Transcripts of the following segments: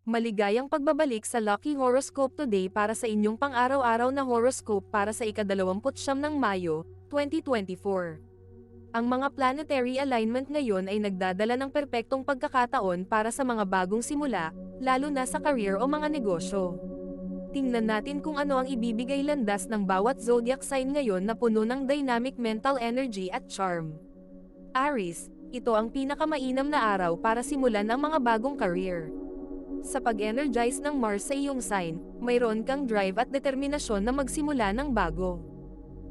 Maligayang pagbabalik sa Lucky Horoscope today para sa inyong pang-araw-araw na horoscope para sa ika-29 ng Mayo, 2024. Ang mga planetary alignment ngayon ay nagdadala ng perpektong pagkakataon para sa mga bagong simula, lalo na sa career o mga negosyo. Tingnan natin kung ano ang ibibigay landas ng bawat zodiac sign ngayon na puno ng dynamic mental energy at charm. Aries, ito ang pinakamainam na araw para simulan ang mga bagong career. Sa pag-energize ng Mars sa iyong sign, mayroon kang drive at determinasyon na magsimula ng bago.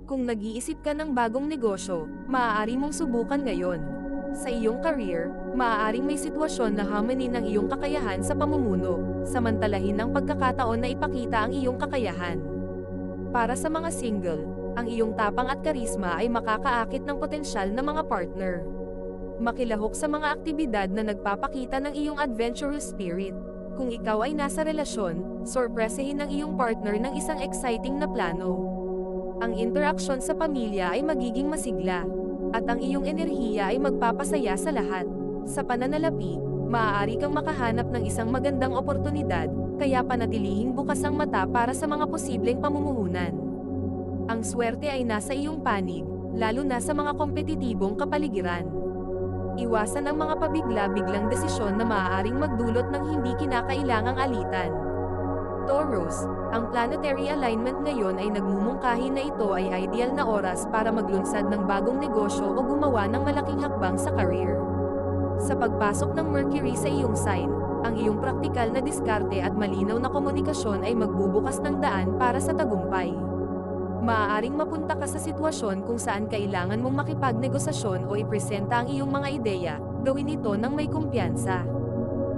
Kung nag-iisip ka ng bagong negosyo, maaari mong subukan ngayon. Sa iyong career, maaaring may sitwasyon na hamanin ng iyong kakayahan sa pamumuno, samantalahin ng pagkakataon na ipakita ang iyong kakayahan. Para sa mga single, ang iyong tapang at karisma ay makakaakit ng potensyal na mga partner. Makilahok sa mga aktibidad na nagpapakita ng iyong adventurous spirit. Kung ikaw ay nasa relasyon, sorpresehin ang iyong partner ng isang exciting na plano. Ang interaksyon sa pamilya ay magiging masigla, at ang iyong enerhiya ay magpapasaya sa lahat. Sa pananalapi, maaari kang makahanap ng isang magandang oportunidad, kaya panatilihing bukas ang mata para sa mga posibleng pamumuhunan. Ang swerte ay nasa iyong panig, lalo na sa mga kompetitibong kapaligiran. Iwasan ang mga pabigla-biglang desisyon na maaaring magdulot ng hindi kinakailangang alitan. Taurus, ang planetary alignment ngayon ay nagmumungkahi na ito ay ideal na oras para maglunsad ng bagong negosyo o gumawa ng malaking hakbang sa career. Sa pagpasok ng Mercury sa iyong sign, ang iyong praktikal na diskarte at malinaw na komunikasyon ay magbubukas ng daan para sa tagumpay. Maaaring mapunta ka sa sitwasyon kung saan kailangan mong makipagnegosasyon o ipresenta ang iyong mga ideya, gawin ito ng may kumpiyansa.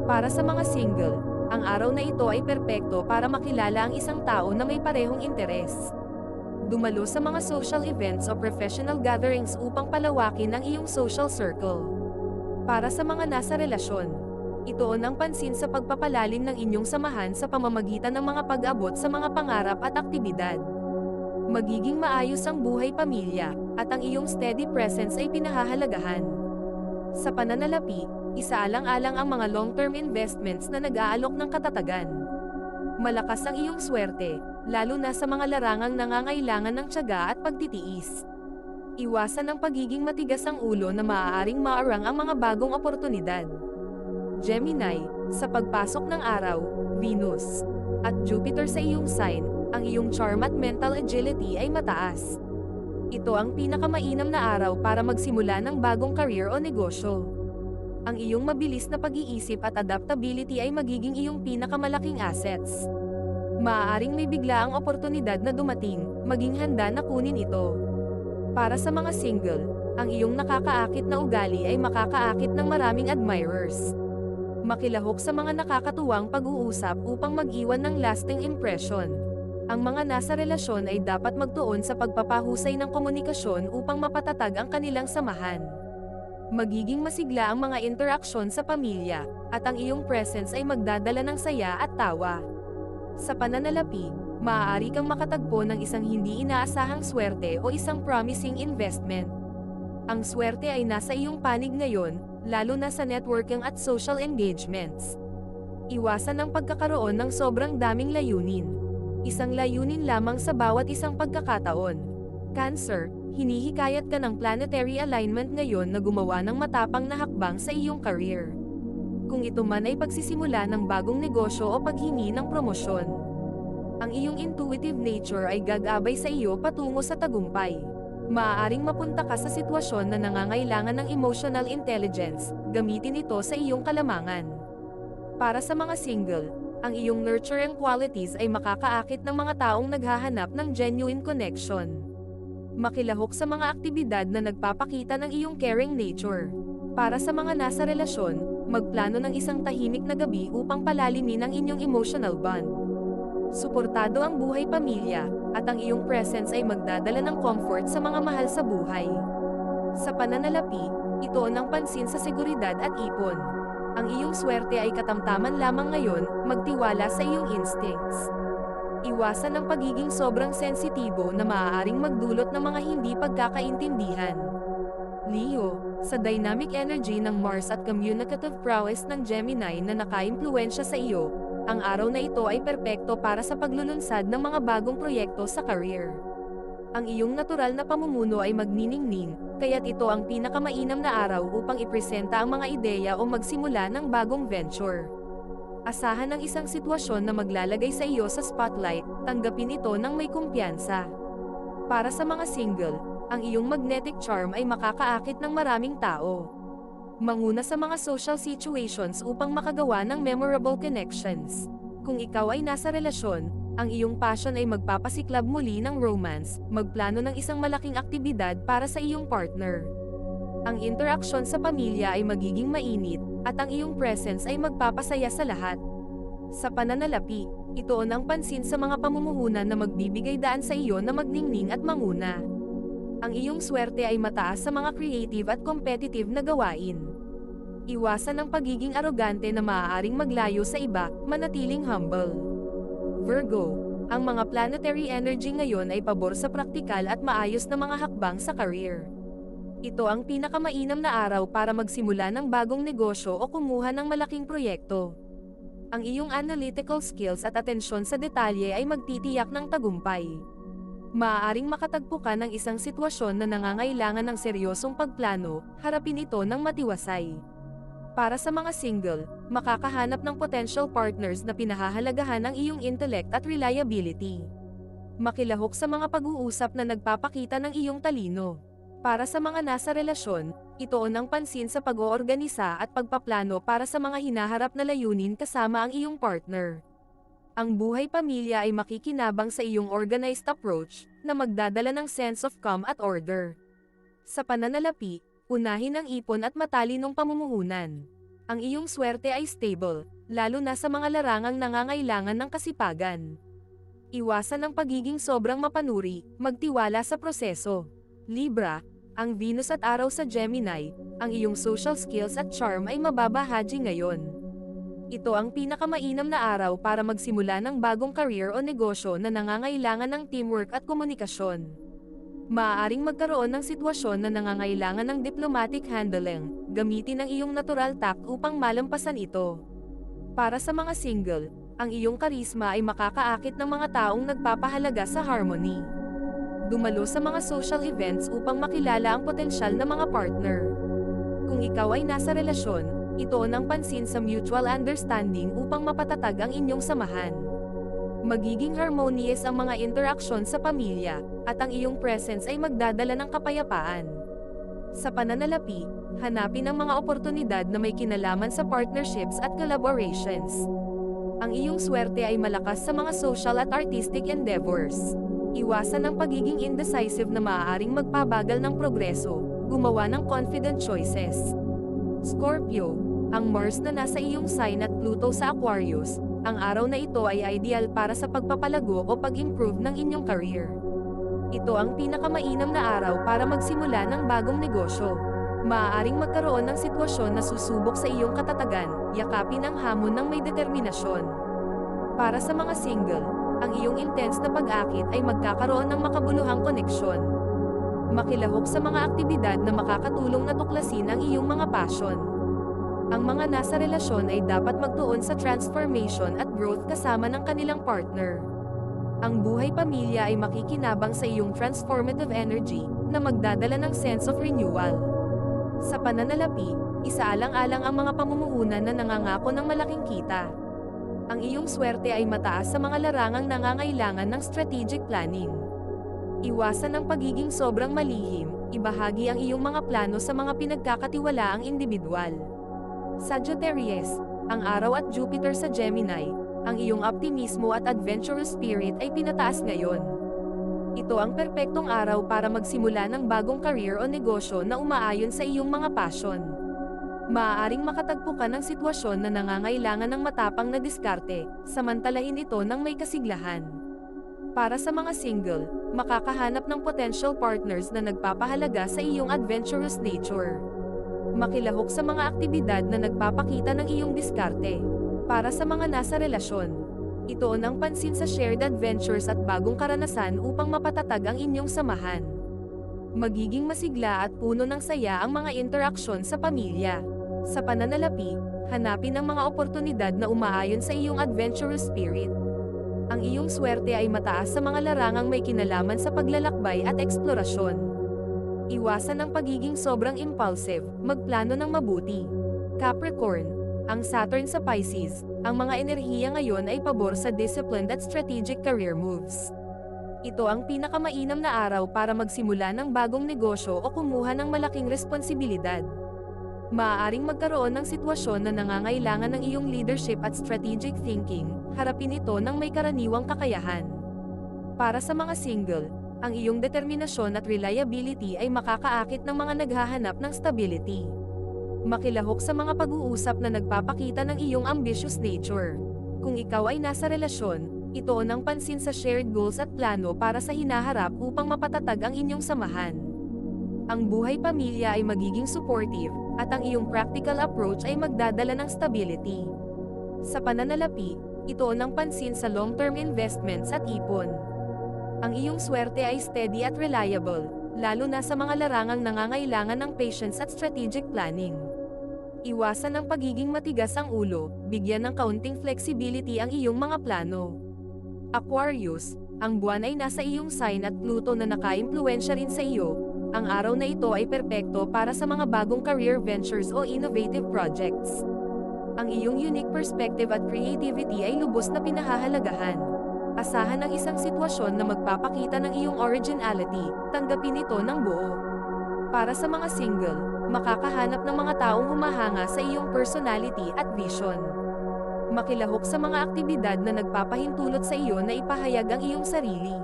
Para sa mga single, ang araw na ito ay perpekto para makilala ang isang tao na may parehong interes. Dumalo sa mga social events o professional gatherings upang palawakin ang iyong social circle. Para sa mga nasa relasyon, ituon ang pansin sa pagpapalalim ng inyong samahan sa pamamagitan ng mga pag-abot sa mga pangarap at aktibidad. Magiging maayos ang buhay pamilya, at ang iyong steady presence ay pinahahalagahan. Sa pananalapi, isaalang-alang ang mga long-term investments na nag-aalok ng katatagan. Malakas ang iyong swerte, lalo na sa mga larangang nangangailangan ng tiyaga at pagtitiis. Iwasan ang pagiging matigas ang ulo na maaaring maarang ang mga bagong oportunidad. Gemini, sa pagpasok ng araw, Venus, at Jupiter sa iyong sign, ang iyong charm at mental agility ay mataas. Ito ang pinakamainam na araw para magsimula ng bagong career o negosyo. Ang iyong mabilis na pag-iisip at adaptability ay magiging iyong pinakamalaking assets. Maaaring may biglaang oportunidad na dumating, maging handa na kunin ito. Para sa mga single, ang iyong nakakaakit na ugali ay makakaakit ng maraming admirers. Makilahok sa mga nakakatuwang pag-uusap upang mag-iwan ng lasting impression. Ang mga nasa relasyon ay dapat magtuon sa pagpapahusay ng komunikasyon upang mapatatag ang kanilang samahan. Magiging masigla ang mga interaksyon sa pamilya, at ang iyong presence ay magdadala ng saya at tawa. Sa pananalapi, maaari kang makatagpo ng isang hindi inaasahang swerte o isang promising investment. Ang swerte ay nasa iyong panig ngayon, lalo na sa networking at social engagements. Iwasan ang pagkakaroon ng sobrang daming layunin. Isang layunin lamang sa bawat isang pagkakataon. Cancer, hinihikayat ka ng planetary alignment ngayon na gumawa ng matapang na hakbang sa iyong career. Kung ito man ay pagsisimula ng bagong negosyo o paghingi ng promosyon. Ang iyong intuitive nature ay gagabay sa iyo patungo sa tagumpay. Maaaring mapunta ka sa sitwasyon na nangangailangan ng emotional intelligence, gamitin ito sa iyong kalamangan. Para sa mga single, ang iyong nurturing qualities ay makakaakit ng mga taong naghahanap ng genuine connection. Makilahok sa mga aktibidad na nagpapakita ng iyong caring nature. Para sa mga nasa relasyon, magplano ng isang tahimik na gabi upang palalimin ang inyong emotional bond. Suportado ang buhay pamilya, at ang iyong presence ay magdadala ng comfort sa mga mahal sa buhay. Sa pananalapi, ituon ang pansin sa seguridad at ipon. Ang iyong swerte ay katamtaman lamang ngayon, magtiwala sa iyong instincts. Iwasan ang pagiging sobrang sensitibo na maaaring magdulot ng mga hindi pagkakaintindihan. Leo, sa dynamic energy ng Mars at communicative prowess ng Gemini na nakaimpluwensya sa iyo, Ang araw na ito ay perpekto para sa paglulunsad ng mga bagong proyekto sa career. Ang iyong natural na pamumuno ay magniningning, kaya't ito ang pinakamainam na araw upang ipresenta ang mga ideya o magsimula ng bagong venture. Asahan ang isang sitwasyon na maglalagay sa iyo sa spotlight, tanggapin ito ng may kumpiyansa. Para sa mga single, ang iyong magnetic charm ay makakaakit ng maraming tao. Manguna sa mga social situations upang makagawa ng memorable connections. Kung ikaw ay nasa relasyon, ang iyong passion ay magpapasiklab muli ng romance, magplano ng isang malaking aktibidad para sa iyong partner. Ang interaksyon sa pamilya ay magiging mainit, at ang iyong presence ay magpapasaya sa lahat. Sa pananalapi, ituon ang pansin sa mga pamumuhunan na magbibigay daan sa iyo na magningning at manguna. Ang iyong swerte ay mataas sa mga creative at competitive na gawain. Iwasan ang pagiging arogante na maaaring maglayo sa iba, manatiling humble. Virgo, ang mga planetary energy ngayon ay pabor sa praktikal at maayos na mga hakbang sa career. Ito ang pinakamainam na araw para magsimula ng bagong negosyo o kumuha ng malaking proyekto. Ang iyong analytical skills at atensyon sa detalye ay magtitiyak ng tagumpay. Maaaring makatagpo ka ng isang sitwasyon na nangangailangan ng seryosong pagplano, harapin ito ng matiwasay. Para sa mga single, makakahanap ng potential partners na pinahahalagahan ang iyong intellect at reliability. Makilahok sa mga pag-uusap na nagpapakita ng iyong talino. Para sa mga nasa relasyon, ituon ang pansin sa pag-oorganisa at pagpaplano para sa mga hinaharap na layunin kasama ang iyong partner. Ang buhay pamilya ay makikinabang sa iyong organized approach, na magdadala ng sense of calm at order. Sa pananalapi, unahin ang ipon at matalinong pamumuhunan. Ang iyong swerte ay stable, lalo na sa mga larangang nangangailangan ng kasipagan. Iwasan ang pagiging sobrang mapanuri, magtiwala sa proseso. Libra, ang Venus at araw sa Gemini, ang iyong social skills at charm ay mababahagi ngayon. Ito ang pinakamainam na araw para magsimula ng bagong career o negosyo na nangangailangan ng teamwork at komunikasyon. Maaaring magkaroon ng sitwasyon na nangangailangan ng diplomatic handling, gamitin ang iyong natural tact upang malampasan ito. Para sa mga single, ang iyong karisma ay makakaakit ng mga taong nagpapahalaga sa harmony. Dumalo sa mga social events upang makilala ang potensyal na mga partner. Kung ikaw ay nasa relasyon, ituon ang pansin sa mutual understanding upang mapatatag ang inyong samahan. Magiging harmonious ang mga interaksyon sa pamilya, at ang iyong presence ay magdadala ng kapayapaan. Sa pananalapi, hanapin ang mga oportunidad na may kinalaman sa partnerships at collaborations. Ang iyong swerte ay malakas sa mga social at artistic endeavors. Iwasan ang pagiging indecisive na maaaring magpabagal ng progreso, gumawa ng confident choices. Scorpio, ang Mars na nasa iyong sign at Pluto sa Aquarius, ang araw na ito ay ideal para sa pagpapalago o pag-improve ng inyong career. Ito ang pinakamainam na araw para magsimula ng bagong negosyo. Maaaring magkaroon ng sitwasyon na susubok sa iyong katatagan, yakapin ang hamon ng may determinasyon. Para sa mga single, ang iyong intense na pag-akit ay magkakaroon ng makabuluhang koneksyon. Makilahok sa mga aktibidad na makakatulong na tuklasin ang iyong mga passion. Ang mga nasa relasyon ay dapat magtuon sa transformation at growth kasama ng kanilang partner. Ang buhay pamilya ay makikinabang sa iyong transformative energy, na magdadala ng sense of renewal. Sa pananalapi, isaalang-alang ang mga pamumuhunan na nangangako ng malaking kita. Ang iyong swerte ay mataas sa mga larangang nangangailangan ng strategic planning. Iwasan ang pagiging sobrang malihim, ibahagi ang iyong mga plano sa mga pinagkakatiwalaang individual. Sagittarius, ang araw at Jupiter sa Gemini, ang iyong optimismo at adventurous spirit ay pinataas ngayon. Ito ang perpektong araw para magsimula ng bagong career o negosyo na umaayon sa iyong mga passion. Maaaring makatagpo ka ng sitwasyon na nangangailangan ng matapang na diskarte, samantalahin ito ng may kasiglahan. Para sa mga single, makakahanap ng potential partners na nagpapahalaga sa iyong adventurous nature. Makilahok sa mga aktibidad na nagpapakita ng iyong diskarte. Para sa mga nasa relasyon, ituon ang pansin sa shared adventures at bagong karanasan upang mapatatag ang inyong samahan. Magiging masigla at puno ng saya ang mga interaksyon sa pamilya. Sa pananalapi, Hanapin ang mga oportunidad na umaayon sa iyong adventurous spirit. Ang iyong swerte ay mataas sa mga larangang may kinalaman sa paglalakbay at eksplorasyon. Iwasan ang pagiging sobrang impulsive, magplano ng mabuti. Capricorn, ang Saturn sa Pisces, ang mga enerhiya ngayon ay pabor sa disciplined at strategic career moves. Ito ang pinakamainam na araw para magsimula ng bagong negosyo o kumuha ng malaking responsibilidad. Maaaring magkaroon ng sitwasyon na nangangailangan ng iyong leadership at strategic thinking, harapin ito ng may karaniwang kakayahan. Para sa mga single, ang iyong determinasyon at reliability ay makakaakit ng mga naghahanap ng stability. Makilahok sa mga pag-uusap na nagpapakita ng iyong ambitious nature. Kung ikaw ay nasa relasyon, ituon ang pansin sa shared goals at plano para sa hinaharap upang mapatatag ang inyong samahan. Ang buhay pamilya ay magiging supportive, at ang iyong practical approach ay magdadala ng stability. Sa pananalapi, ituon ang pansin sa long-term investments at ipon. Ang iyong swerte ay steady at reliable, lalo na sa mga larangang nangangailangan ng patience at strategic planning. Iwasan ang pagiging matigas ang ulo, bigyan ng kaunting flexibility ang iyong mga plano. Aquarius, ang buwan ay nasa iyong sign at Pluto na naka-impluwensya rin sa iyo. Ang araw na ito ay perpekto para sa mga bagong career ventures o innovative projects. Ang iyong unique perspective at creativity ay lubos na pinahahalagahan. Asahan ang isang sitwasyon na magpapakita ng iyong originality, tanggapin ito ng buo. Para sa mga single, makakahanap ng mga taong humahanga sa iyong personality at vision. Makilahok sa mga aktibidad na nagpapahintulot sa iyo na ipahayag ang iyong sarili.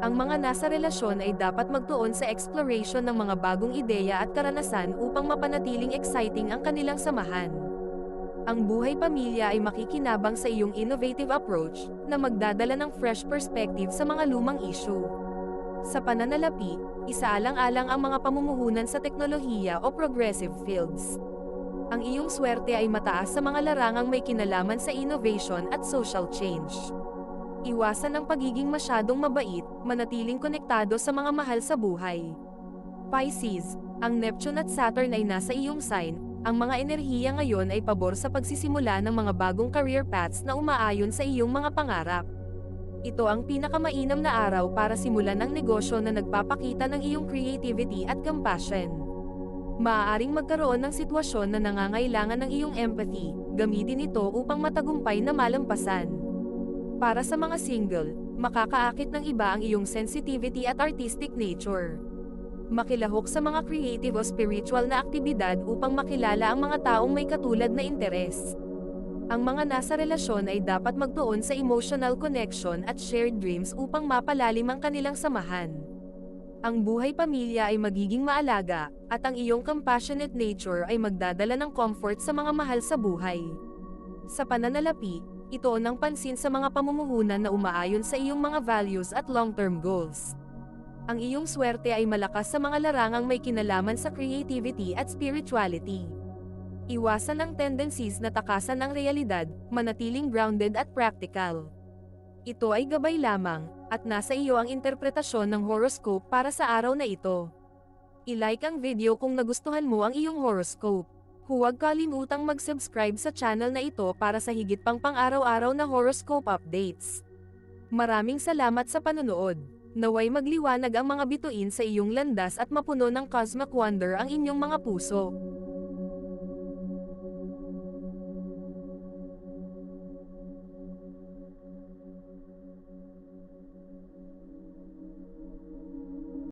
Ang mga nasa relasyon ay dapat magtuon sa exploration ng mga bagong ideya at karanasan upang mapanatiling exciting ang kanilang samahan. Ang buhay pamilya ay makikinabang sa iyong innovative approach, na magdadala ng fresh perspective sa mga lumang issue. Sa pananalapi, isaalang-alang ang mga pamumuhunan sa teknolohiya o progressive fields. Ang iyong swerte ay mataas sa mga larangang may kinalaman sa innovation at social change. Iwasan ang pagiging masyadong mabait, manatiling konektado sa mga mahal sa buhay. Pisces, ang Neptune at Saturn ay nasa iyong sign, ang mga enerhiya ngayon ay pabor sa pagsisimula ng mga bagong career paths na umaayon sa iyong mga pangarap. Ito ang pinakamainam na araw para simulan ang negosyo na nagpapakita ng iyong creativity at compassion. Maaaring magkaroon ng sitwasyon na nangangailangan ng iyong empathy, gamitin ito upang matagumpay na malampasan. Para sa mga single, makakaakit ng iba ang iyong sensitivity at artistic nature. Makilahok sa mga creative o spiritual na aktibidad upang makilala ang mga taong may katulad na interes. Ang mga nasa relasyon ay dapat magtuon sa emotional connection at shared dreams upang mapalalim ang kanilang samahan. Ang buhay pamilya ay magiging maalaga, at ang iyong compassionate nature ay magdadala ng comfort sa mga mahal sa buhay. Sa pananalapi, ituon ang pansin sa mga pamumuhunan na umaayon sa iyong mga values at long-term goals. Ang iyong swerte ay malakas sa mga larangang may kinalaman sa creativity at spirituality. Iwasan ang tendencies na takasan ang realidad, manatiling grounded at practical. Ito ay gabay lamang, at nasa iyo ang interpretasyon ng horoscope para sa araw na ito. I-like ang video kung nagustuhan mo ang iyong horoscope. Huwag kalimutang mag-subscribe sa channel na ito para sa higit pang pang-araw-araw na horoscope updates. Maraming salamat sa panonood. Naway magliwanag ang mga bituin sa iyong landas at mapuno ng cosmic wonder ang inyong mga puso.